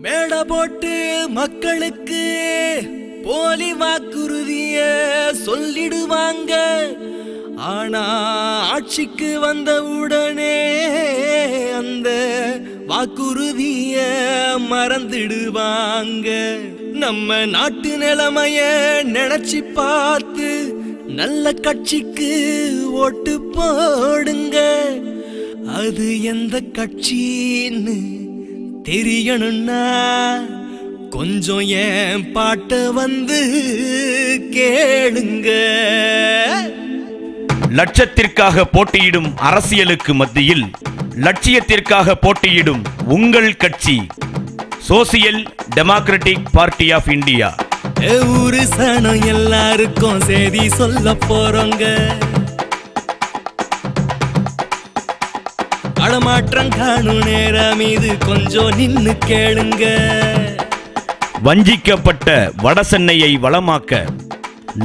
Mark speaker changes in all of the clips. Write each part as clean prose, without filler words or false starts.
Speaker 1: மேடை போட்டு மக்களுக்கு போலி வாக்குறுதிய சொல்லிடுவாங்க. ஆனா ஆட்சிக்கு வந்த உடனே அந்த வாக்குறுதிய மறந்துடுவாங்க. நம்ம நாட்டு நிலைமைய நினைச்சு பார்த்து நல்ல கட்சிக்கு ஓட்டு போடுங்க. அது எந்த கட்சின்னு தெரியணும்னா கொஞ்சம் என் பாட்ட வந்து கேளுங்க.
Speaker 2: லட்சத்திற்காக போட்டியிடும் அரசியலுக்கு மத்தியில் லட்சியத்திற்காக போட்டியிடும் உங்கள் கட்சி social democratic party of India.
Speaker 1: ஊரு சனம் எல்லாருக்கும் செய்தி சொல்ல போறோங்க. அடமாற்றம் காணும் நேரம் இது கொஞ்சம் நின்னு கேளுங்க.
Speaker 2: வஞ்சிக்கப்பட்ட வடசென்னையை வளமாக்க,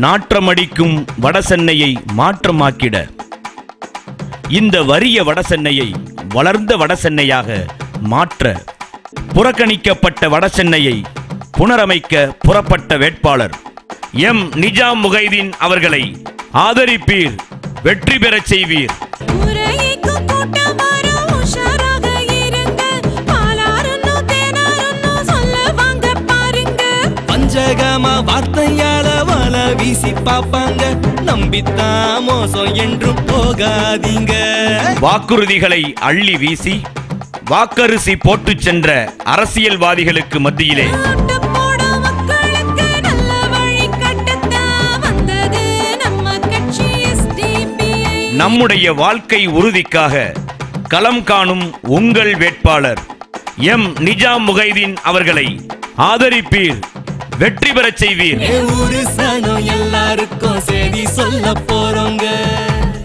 Speaker 2: நாற்றமடிக்கும் வடசென்னையை மாற்றமாக்கிட, இந்த வறிய வடசென்னையை வளர்ந்த வடசென்னையாக மாற்ற, புறக்கணிக்கப்பட்ட வடசென்னையை புனரமைக்க புறப்பட்ட வேட்பாளர் எம் நிஜாம் முகைதீன் அவர்களை ஆதரிப்பீர், வெற்றி பெறச் செய்வீர்.
Speaker 1: பஞ்சகமா வார்த்தையால வல வீசி பாப்பாங்க. நம்பித்தான் மோசம் என்றும் போகாதீங்க.
Speaker 2: வாக்குறுதிகளை அள்ளி வீசி வாக்கரிசி போட்டு சென்ற அரசியல்வாதிகளுக்கு மத்தியிலே நம்முடைய வாழ்க்கை உறுதிக்காக களம் காணும் உங்கள் வேட்பாளர் எம் நிஜாம் முகைதீன் அவர்களை ஆதரிப்பீர், வெற்றி பெறச் செய்வீர்.
Speaker 1: எல்லாருக்கும் செய்தி சொல்ல போறோங்க.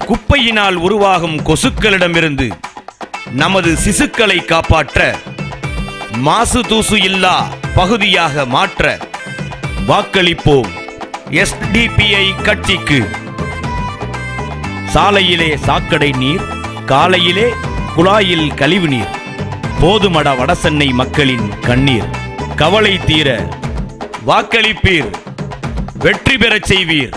Speaker 2: குப்பையினால் உருவாகும் கொசுக்களிடமிருந்து நமது சிசுக்களை காப்பாற்ற, மாசு தூசு இல்லா பகுதியாக மாற்ற வாக்களிப்போம் எஸ்டிபிஐ கட்சிக்கு. சாலையிலே சாக்கடை நீர், காலையிலே குழாயில் கழிவு நீர், போதுமட வடசென்னை மக்களின் கண்ணீர். கவலை தீர வாக்களிப்பீர், வெற்றி பெறச் செய்வீர்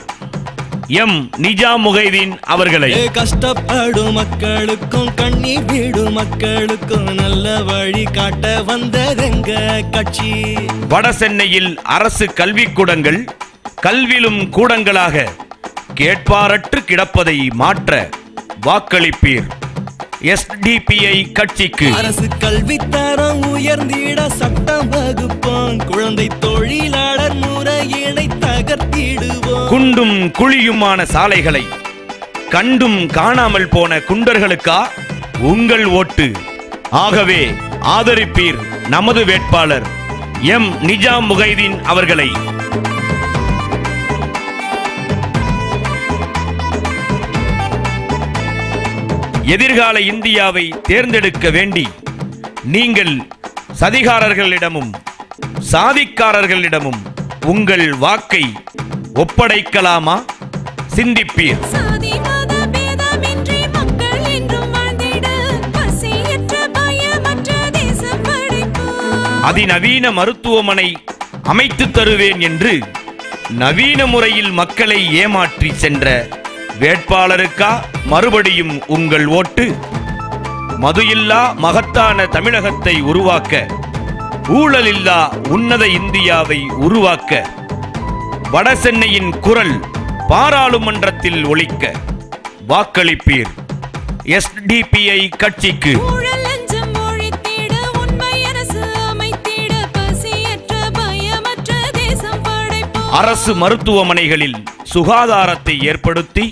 Speaker 2: எம் நிஜாம் முகைதீன் அவர்களை.
Speaker 1: கஷ்டப்படும் மக்களுக்கும் கண்ணீர் வீடும் மக்களுக்கும் நல்ல வழி காட்ட வந்ததெங்க கட்சி.
Speaker 2: வடசென்னையில் அரசு கல்விக்கூடங்கள் கல்விலும் கூடங்களாக கேட்பாரற்று கிடப்பதை மாற்ற வாக்களிப்பீர் எஸ்டிபிஐ கட்சிக்கு.
Speaker 1: அரசு கல்வித்தரம் உயர்ந்திட சட்டம் வகுப்போம். குழந்தை தொழிலாளர் முறையினை தகர்த்திடுவோம்.
Speaker 2: குண்டும் குழியுமான சாலைகளை கண்டும் காணாமல் போன குண்டர்களுக்கா உங்கள் ஓட்டு? ஆகவே ஆதரிப்பீர் நமது வேட்பாளர் எம் நிஜாம் முகைதீன் அவர்களை. எதிர்கால இந்தியாவை தேர்ந்தெடுக்க வேண்டி நீங்கள் சதிகாரர்களிடமும் சாதிக்காரர்களிடமும் உங்கள் வாக்கை ஒப்படைக்கலாமா? சிந்திப்பீர். அதிநவீன மருத்துவமனை அமைத்து தருவேன் என்று நவீன முறையில் மக்களை ஏமாற்றி சென்ற வேட்பாளருக்கா மறுபடியும் உங்கள் ஓட்டு? மது இல்லா மகத்தான தமிழகத்தை உருவாக்க, ஊழலில்லா உன்னத இந்தியாவை உருவாக்க, வடசென்னையின் குரல் பாராளுமன்றத்தில் ஒலிக்க வாக்களிப்பீர் எஸ்டிபிஐ கட்சிக்கு. அரசு மருத்துவமனைகளில் சுகாதாரத்தை ஏற்படுத்தி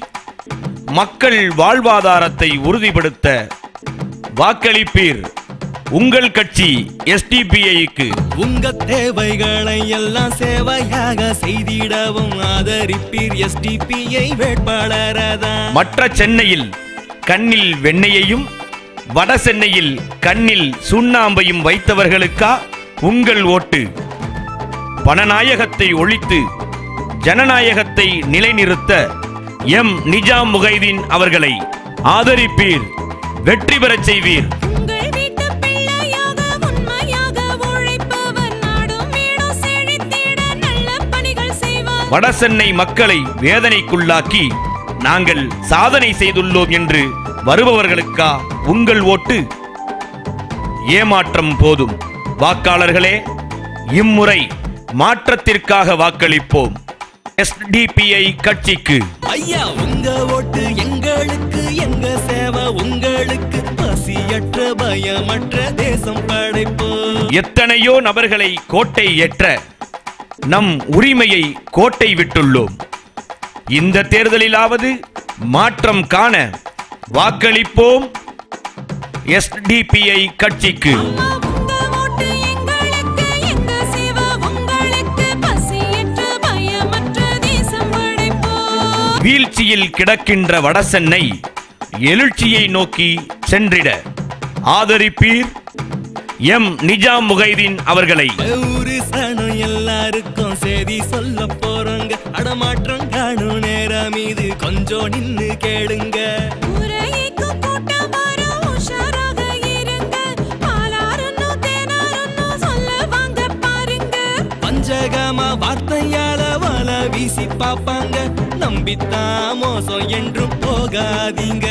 Speaker 2: மக்கள் வாழ்வாதாரத்தை உறுதிப்படுத்த வாக்களிப்பீர் உங்கள் கட்சி எஸ்டிபிஐக்கு.
Speaker 1: உங்க தேவைகளை எல்லாம் சேவையாக செய்திடவும் ஆதரிப்பீர் எஸ்டிபிஐ வேட்பாளரதான்.
Speaker 2: மற்ற சென்னையில் கண்ணில் வெண்ணையையும் வட சென்னையில் கண்ணில் சுண்ணாம்பையும் வைத்தவர்களுக்கா உங்கள் ஓட்டு? பணநாயகத்தை ஒழித்து ஜனநாயகத்தை நிலைநிறுத்த எம் நிஜாம் முகைதீன் அவர்களை ஆதரிப்பீர், வெற்றி பெறச் செய்வீர். வடசென்னை மக்களை வேதனைக்குள்ளாக்கி நாங்கள் சாதனை செய்துள்ளோம் என்று வருபவர்களுக்கா உங்கள் ஓட்டு? ஏமாற்றம் போதும். வாக்காளர்களே, இம்முறை மாற்றத்திற்காக வாக்களிப்போம். SDPI கட்சிக்கு.
Speaker 1: ஐயா, உங்க ஓட்டு எங்களுக்கு, எங்க சேவை உங்களுக்கு. பசியற்ற பயமற்ற தேசம் படைப்போம்.
Speaker 2: எத்தனையோ நபர்களை கோட்டை ஏற்ற நம் உரிமையை கோட்டை விட்டுள்ளோம். இந்த தேர்தலிலாவது மாற்றம் காண வாக்களிப்போம் SDPI கட்சிக்கு. வீழ்ச்சியில் கிடக்கின்ற வடசென்னை எழுச்சியை நோக்கி சென்றிட ஆதரிப்பீர் எம் நிஜாம் முகைதீன் அவர்களை.
Speaker 1: ஒரு சனம் எல்லாருக்கும் செய்தி சொல்ல போறோங்க. அடமாற்றம் காணும் நேரம் இது, கொஞ்சம் நின்னு கேளுங்க. பஞ்சகமா வார்த்தையால வல வீசி பாப்பாங்க. நம்பித்தான் மோசம் என்றும் போகாதீங்க.